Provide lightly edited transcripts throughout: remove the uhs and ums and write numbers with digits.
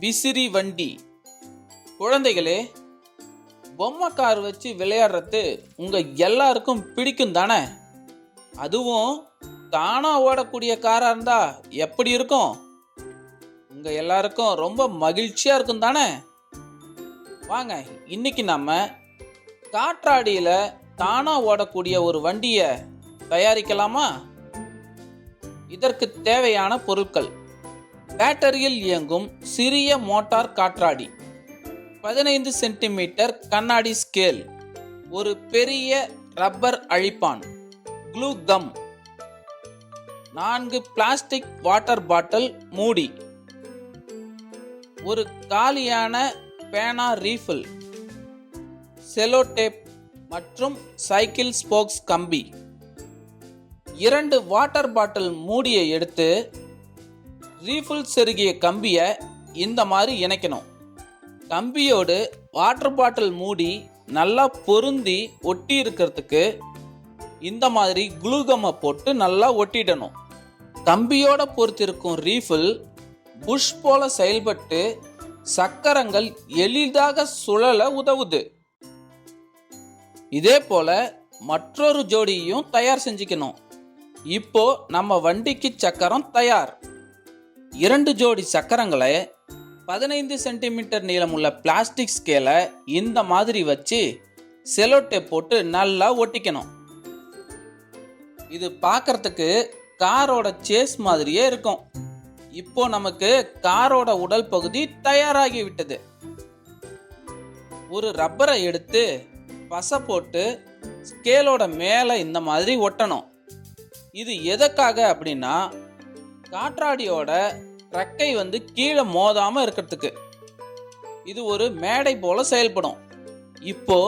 விசிறி வண்டி. குழந்தைகளே, பொம்மை கார் வச்சு விளையாடுறது உங்க எல்லாருக்கும் பிடிக்கும் தானே? அதுவும் தானா ஓடக்கூடிய காரா இருந்தா எப்படி இருக்கும்? உங்க எல்லாருக்கும் ரொம்ப மகிழ்ச்சியா இருக்கும் தானே? வாங்க, இன்னைக்கு நம்ம காற்றாடியில தானா ஓடக்கூடிய ஒரு வண்டியை தயாரிக்கலாமா? இதற்கு தேவையான பொருட்கள்: பேட்டரியில் இயங்கும் சிறிய மோட்டார் காற்றாடி, 15 சென்டிமீட்டர் கண்ணாடி ஸ்கேல், ஒரு பெரிய ரப்பர் அழிப்பான், glue gum, 4 plastic water bottle மூடி, ஒரு காலியான பேனா ரீஃபில், செலோ டேப் மற்றும் சைக்கிள் ஸ்போக்ஸ் கம்பி. 2 வாட்டர் பாட்டில் மூடியை எடுத்து ரீஃபில் செருகிய கம்பியை இந்த மாதிரி இணைக்கணும். கம்பியோடு வாட்டர் பாட்டில் மூடி நல்லா பொருந்தி ஒட்டி இருக்கிறதுக்கு இந்த மாதிரி குளூகம்மை போட்டு நல்லா ஒட்டிடணும். கம்பியோட பொறுத்திருக்கும் ரீஃபில் புஷ் போல செயல்பட்டு சக்கரங்கள் எளிதாக சுழல உதவுது. இதே போல மற்றொரு ஜோடியையும் தயார் செஞ்சுக்கணும். இப்போ நம்ம வண்டிக்கு சக்கரம் தயார். 2 ஜோடி சக்கரங்களை 15 சென்டிமீட்டர் நீளமுள்ள பிளாஸ்டிக் ஸ்கேலை இந்த மாதிரி வச்சு செலோ டேப் போட்டு நல்லா ஒட்டிக்கணும். இது பார்க்கறதுக்கு காரோட சேஸ் மாதிரியே இருக்கும். இப்போ நமக்கு காரோட உடல் பகுதி தயாராகி விட்டது. ஒரு ரப்பரை எடுத்து பசை போட்டு ஸ்கேலோட மேலே இந்த மாதிரி ஒட்டணும். இது எதற்காக அப்படின்னா, காற்றாடியோட ரெக்கை கீழே மோதாம இருக்கிறதுக்கு. இது ஒரு மேடை போல செயல்படும். இப்போ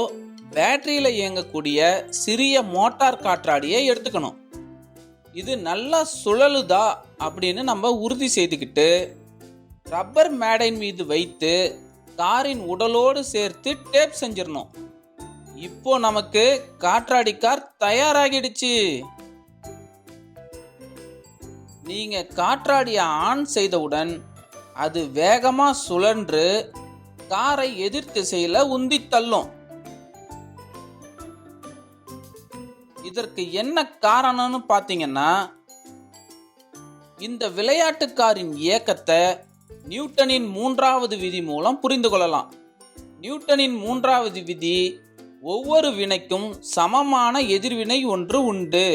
பேட்டரியில இயங்கக்கூடிய சிறிய மோட்டார் காற்றாடியை எடுத்துக்கணும். இது நல்லா சுழலுதா அப்படின்னு நம்ம உறுதி செய்துக்கிட்டு ரப்பர் மேடை மீது வைத்து காரின் உடலோடு சேர்த்து டேப் செஞ்சிடணும். இப்போ நமக்கு காற்றாடி கார் தயாராகிடுச்சு. நீங்க காற்றாடியை ஆன் செய்தவுடன் அது வேகமா சுழன்று காரை எதிர் திசையில உந்தி தள்ளும். இதற்கு என்ன காரணம்னு பார்த்தீங்கன்னா, இந்த விளையாட்டு காரின் இயக்கத்தை நியூட்டனின் 3வது விதி மூலம் புரிந்து கொள்ளலாம். நியூட்டனின் 3வது விதி, ஒவ்வொரு வினைக்கும் சமமான எதிர்வினை ஒன்று உண்டு.